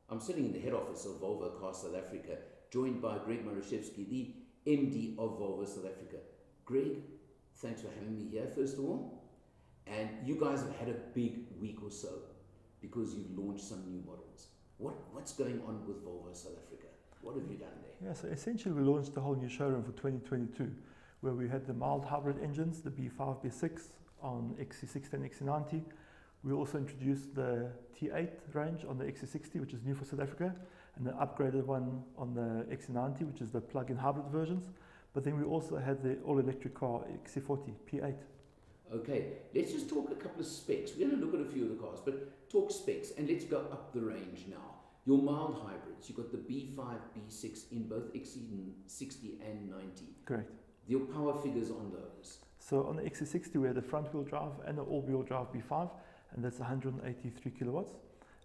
I'm sitting in the head office of Volvo Car South Africa, joined by Greg Marashevsky, the MD of Volvo South Africa. Greg, thanks for having me here, first of all. And you guys have had a big week or so because you've launched some new models. What's going on with Volvo South Africa? What have you done there? Yeah, so essentially we launched the whole new showroom for 2022, where we had the mild hybrid engines, the B5, B6 on XC60 and XC90. We also introduced the T8 range on the XC60, which is new for South Africa, and the upgraded one on the XC90, which is the plug-in hybrid versions. But then we also had the all-electric car XC40 P8. Okay, let's just talk a couple of specs. We're going to look at a few of the cars, but talk specs, and let's go up the range now. Your mild hybrids, you've got the B5, B6 in both XC60 and 90. Correct. Your power figures on those. So on the XC60 we had a front-wheel drive and an all-wheel drive B5, and that's 183 kilowatts.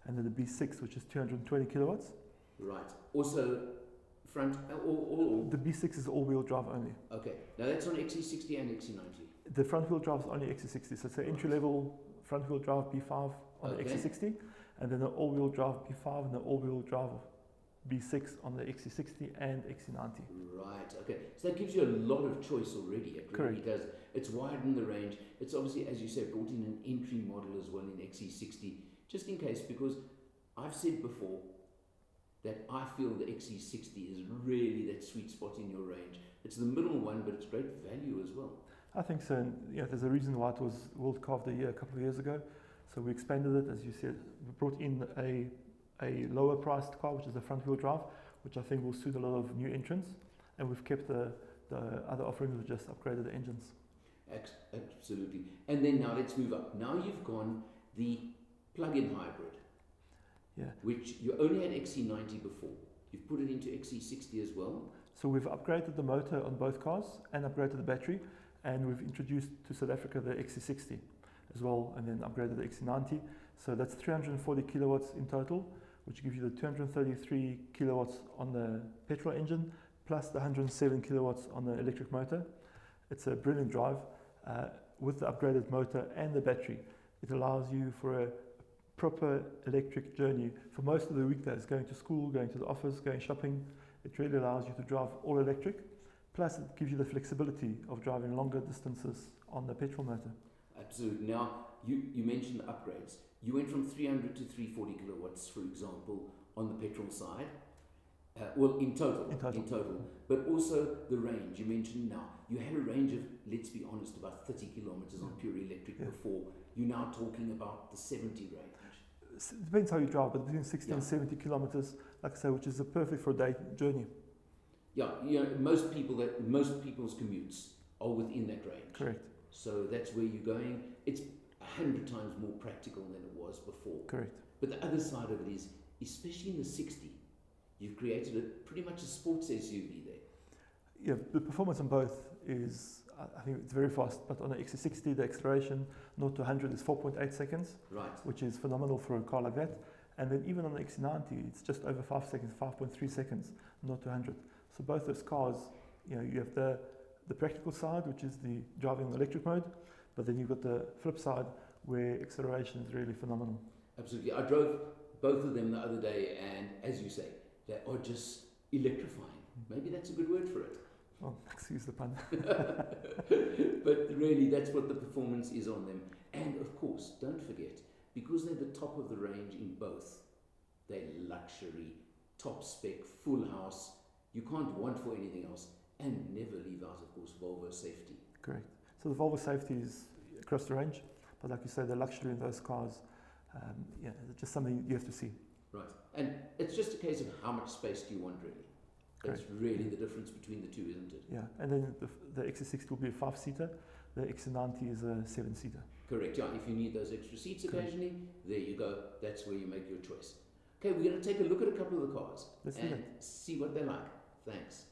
And then the B6, which is 220 kilowatts. Right. Also, front, all. The B6 is all-wheel drive only. Okay. Now that's on XC60 and XC90. The front-wheel drive is only XC60, so it's an entry-level front-wheel drive B5 on the XC60, and then the all-wheel drive B5 and the all-wheel drive B6 on the XC60 and XC90. Right, okay. So that gives you a lot of choice already. It really Correct. does. It's widened the range. It's obviously, as you said, brought in an entry model as well in XC60, just in case, because I've said before that I feel the XC60 is really that sweet spot in your range. It's the middle one, but it's great value as well. I think so. And, there's a reason why it was World Car of the Year a couple of years ago. So we expanded it, as you said. We brought in a lower priced car, which is a front wheel drive, which I think will suit a lot of new entrants. And we've kept the other offerings, we just upgraded the engines. Absolutely. And then now let's move up. Now you've gone the plug-in hybrid, which you only had XC90 before. You've put it into XC60 as well. So we've upgraded the motor on both cars and upgraded the battery, and we've introduced to South Africa the XC60 as well, and then upgraded the XC90. So that's 340 kilowatts in total, which gives you the 233 kilowatts on the petrol engine, plus the 107 kilowatts on the electric motor. It's a brilliant drive. With the upgraded motor and the battery, it allows you for a proper electric journey for most of the weekdays, going to school, going to the office, going shopping. It really allows you to drive all electric, plus it gives you the flexibility of driving longer distances on the petrol motor. Absolutely. Now, you mentioned the upgrades. You went from 300 to 340 kilowatts, for example, on the petrol side. Well, in total. But also the range. You mentioned now, you had a range of, let's be honest, about 30 kilometers on pure electric before. You're now talking about the 70 range. It depends how you drive, but between 60 and 70 kilometers, like I say, which is perfect for a day journey. Yeah, most people's commutes are within that range. Correct. So that's where you're going. It's 100 times more practical than it was before. Correct. But the other side of it is, especially in the 60, you've created pretty much a sports SUV there. Yeah, the performance on both is, I think it's very fast, but on the XC60, the acceleration 0 to 100 is 4.8 seconds, right, which is phenomenal for a car like that. And then even on the XC90, it's just over 5 seconds, 5.3 seconds, 0 to 100. So both those cars, you have the practical side, which is the driving in electric mode, but then you've got the flip side where acceleration is really phenomenal. Absolutely. I drove both of them the other day, and as you say, they are just electrifying. Maybe that's a good word for it. Oh, excuse the pun. But really, that's what the performance is on them. And of course, don't forget, because they're the top of the range in both, they're luxury, top spec, full house. You can't want for anything else. And never leave out, of course, Volvo safety. Correct. So the Volvo safety is across the range, but like you say, the luxury in those cars, it's just something you have to see. Right. And it's just a case of how much space do you want, really. That's really the difference between the two, isn't it? Yeah, and then the XC60 will be a 5-seater, the XC90 is a 7-seater. Correct, yeah. If you need those extra seats occasionally, there you go. That's where you make your choice. Okay, we're going to take a look at a couple of the cars and see what they're like. Thanks.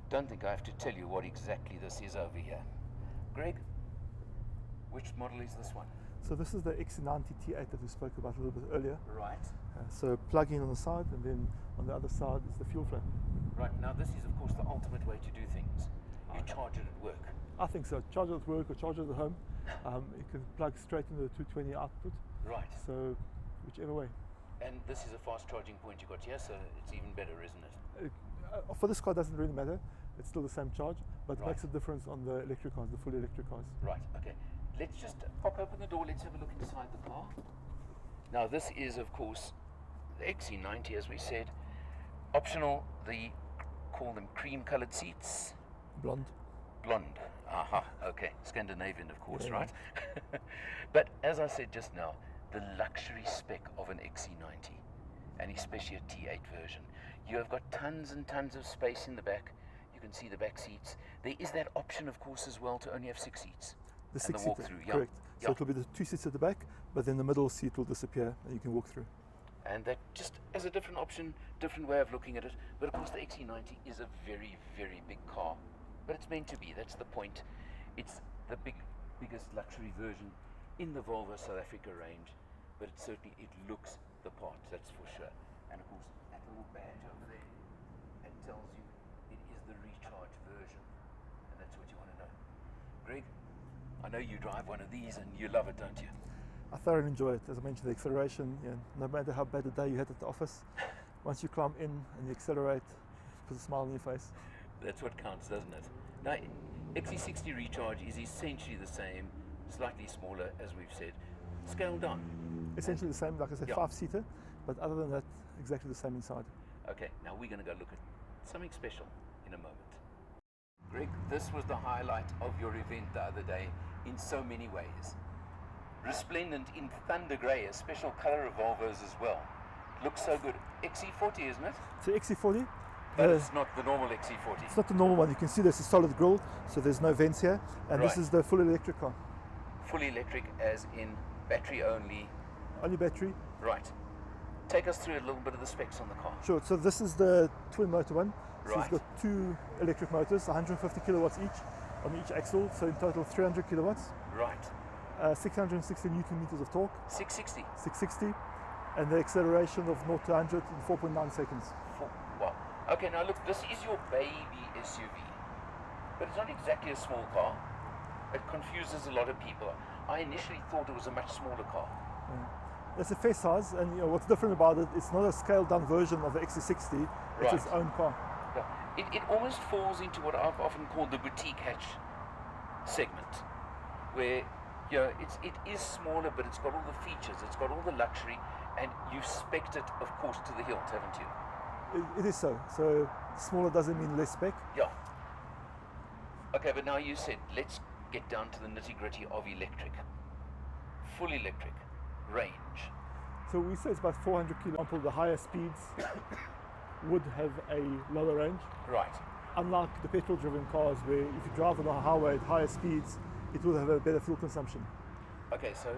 Don't think I have to tell you what exactly this is over here. Greg, which model is this one? So this is the XC90 T8 that we spoke about a little bit earlier. Right. So plug-in on the side, and then on the other side is the fuel flame. Right, now this is of course the ultimate way to do things. You charge it at work. I think so. Charge it at work or charge it at home. You can plug straight into the 220 output. Right. So whichever way. And this is a fast charging point you got here, so it's even better, isn't it? For this car, it doesn't really matter. It's still the same charge, but it Right. makes a difference on the electric cars, the fully electric cars. Right, okay. Let's just pop open the door, let's have a look inside the car. Now this is, of course, the XC90, as we said. Optional, call them cream-coloured seats. Blonde. Blonde. Aha, okay. Scandinavian, of course, Yeah. right? But as I said just now, the luxury spec of an XC90, and especially a T8 version. You have got tons and tons of space in the back. You can see the back seats. There is that option, of course, as well to only have 6 seats. The and 6 the walk seater, through, yeah. correct. So Yeah. it will be the 2 seats at the back, but then the middle seat will disappear and you can walk through. And that just as a different option, different way of looking at it. But of course the XC90 is a very, very big car. But it's meant to be, that's the point. It's the biggest luxury version in the Volvo South Africa range. But it looks the part, that's for sure. And of course, that little badge over there, it tells you it is the recharge version. And that's what you want to know. Greg, I know you drive one of these and you love it, don't you? I thoroughly enjoy it. As I mentioned, the acceleration, no matter how bad a day you had at the office, once you climb in and you accelerate, it puts a smile on your face. That's what counts, doesn't it? Now, XC60 Recharge is essentially the same, slightly smaller, as we've said, scaled down. Essentially the same, like I said, Yeah. 5-seater, but other than that, exactly the same inside. Okay, now we're going to go look at something special in a moment. Greg, this was the highlight of your event the other day in so many ways. Resplendent in thunder grey, a special colour of Volvos as well. Looks so good. XC40, isn't it? So XC40, But it's not the normal XC40. it's not the normal one. You can see there's a solid grille, so there's no vents here, and this Right. is the full electric car. Fully electric, as in battery only. Only battery. Right. Take us through a little bit of the specs on the car. Sure, so this is the twin motor one. So Right. it's got 2 electric motors, 150 kilowatts each on each axle, so in total 300 kilowatts, Right. 660 newton meters of torque, 660. 660, and the acceleration of 0 to 100 in 4.9 seconds. Wow. Okay, now look, this is your baby SUV, but it's not exactly a small car. It confuses a lot of people. I initially thought it was a much smaller car. It's a fair size, and what's different about it, it's not a scaled down version of the XC60, it's its Right. own car. Yeah. It almost falls into what I've often called the boutique hatch segment, where it is smaller, but it's got all the features, it's got all the luxury, and you've spec'd it, of course, to the hilt, haven't you? It is so. So smaller doesn't mean less spec. Yeah. Okay, but now you said, let's get down to the nitty-gritty of electric. Full electric, range. So we say it's about 400 kilometers. The higher speeds would have a lower range. Right. Unlike the petrol-driven cars, where if you drive on a highway at higher speeds, it will have a better fuel consumption. Okay, so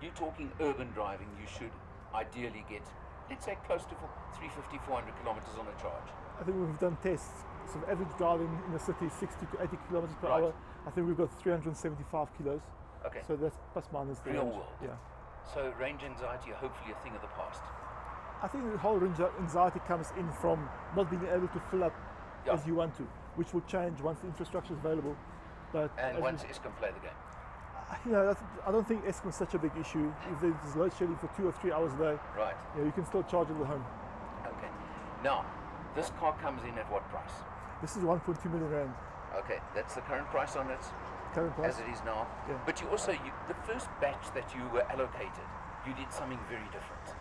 you're talking urban driving, you should ideally get, let's say, close to 350, 400 kilometers on a charge. I think we've done tests. So average driving in the city is 60 to 80 kilometers per Right. hour. I think we've got 375 kilos. Okay. So that's plus minus the Real range. world. Yeah. So range anxiety, hopefully a thing of the past. I think the whole range anxiety comes in from not being able to fill up Yeah. as you want to, which will change once the infrastructure is available. But And as once Eskom play the game. I don't think Eskom is such a big issue. If there's load shedding for 2 or 3 hours a day, Right. you can still charge it at home. Okay. Now, this car comes in at what price? This is 1.2 million rand Okay, that's the current price on it, current price. as it is now. Yeah. But you also, the first batch that you were allocated, you did something very different.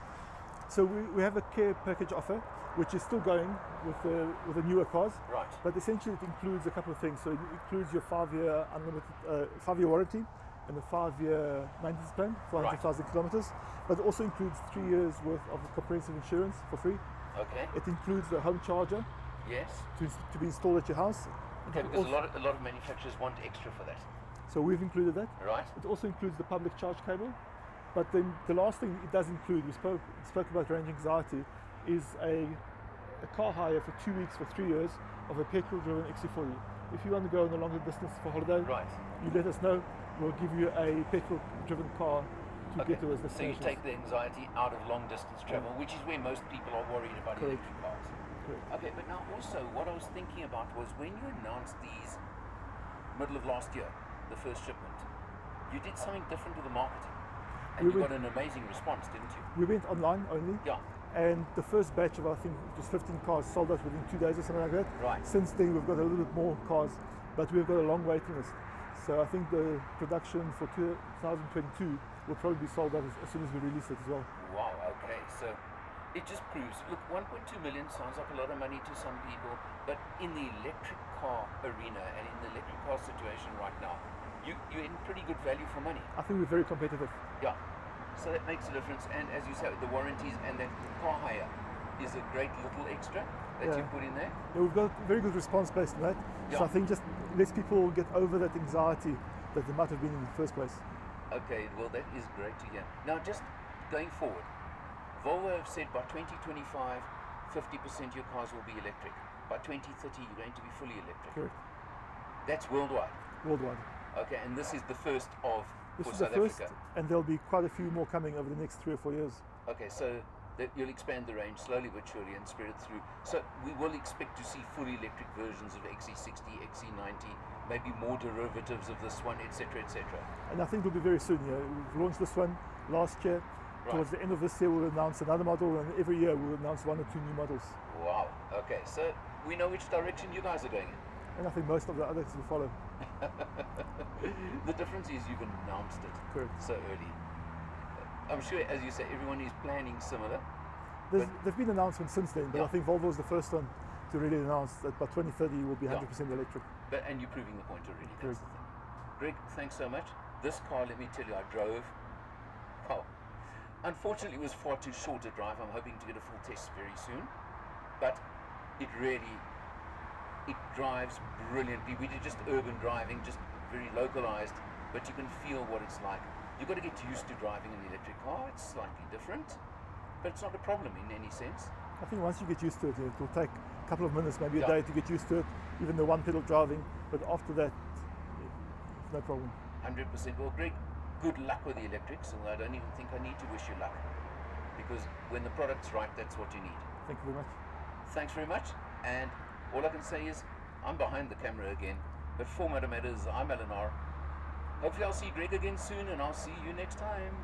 So we have a care package offer, which is still going with the newer cars. Right. But essentially it includes a couple of things. So it includes your 5-year unlimited 5-year warranty and a 5-year maintenance plan for 100,000 kilometers. But it also includes 3 years worth of comprehensive insurance for free. Okay. It includes the home charger Yes. to be installed at your house. Okay, because a lot of manufacturers want extra for that. So we've included that. Right. It also includes the public charge cable. But then the last thing it does include, we spoke about range anxiety, is a car hire for 2 weeks for 3 years of a petrol-driven XC40. If you want to go on a longer distance for holiday, Right. you let us know. We'll give you a petrol-driven car to Okay. get to those So you destinations. take the anxiety out of long distance travel, which is where most people are worried about Correct. electric cars. Correct. Okay, but now also what I was thinking about was when you announced these middle of last year, the first shipment, you did something different with the marketing. And We you went- got an amazing response, didn't you? We went online only, Yeah, and the first batch of, I think it was 15 cars, sold out within 2 days or something like that. right. Since then, we've got a little bit more cars, but we've got a long waiting list. So I think the production for 2022 will probably be sold out as soon as we release it as well. Wow, okay. So it just proves, look, 1.2 million sounds like a lot of money to some people, but in the electric car arena and in the electric car situation right now, you're in pretty good value for money. I think we're very competitive. Yeah. So that makes a difference. And as you said, the warranties and that car hire is a great little extra that you Yeah. put in there. Yeah, we've got very good response based on that. Yeah. So I think just lets people get over that anxiety that they might have been in the first place. Okay, well that is great to hear. Now just going forward, Volvo have said by 2025, 50% of your cars will be electric. By 2030, you're going to be fully electric. Correct. That's worldwide. Worldwide. Okay, and this is the first of This for is South the first, Africa. and there'll be quite a few more coming over the next 3 or 4 years. Okay, so that you'll expand the range slowly but surely and spread it through. So we will expect to see fully electric versions of XC60, XC90, maybe more derivatives of this one, etc., etc. And I think it'll be very soon. We've launched this one last year. Right. Towards the end of this year, we'll announce another model, and every year we'll announce 1 or 2 new models. Wow. Okay, so we know which direction you guys are going in. And I think most of the others will follow. The difference is you've announced it Correct. so early. I'm sure, as you say, everyone is planning similar. There've been announcements since then, but Yeah. I think Volvo is the first one to really announce that by 2030 we'll be Yeah. 100% electric. And you're proving the point already. That's Correct. the thing. Greg, thanks so much. This car, let me tell you, I drove. Wow. Unfortunately, it was far too short a drive. I'm hoping to get a full test very soon. But it drives brilliantly. We did just urban driving, just very localized, but you can feel what it's like. You've got to get used to driving an electric car. It's slightly different, but it's not a problem in any sense. I think once you get used to it, it will take a couple of minutes, maybe a Yeah. day to get used to it, even the one pedal driving, but after that, it's no problem. 100%. Well, Greg, good luck with the electrics, and I don't even think I need to wish you luck, because when the product's right, that's what you need. Thank you very much. Thanks very much, and all I can say is I'm behind the camera again, but for Motor Matters, I'm Eleanor. Hopefully I'll see Greg again soon, and I'll see you next time.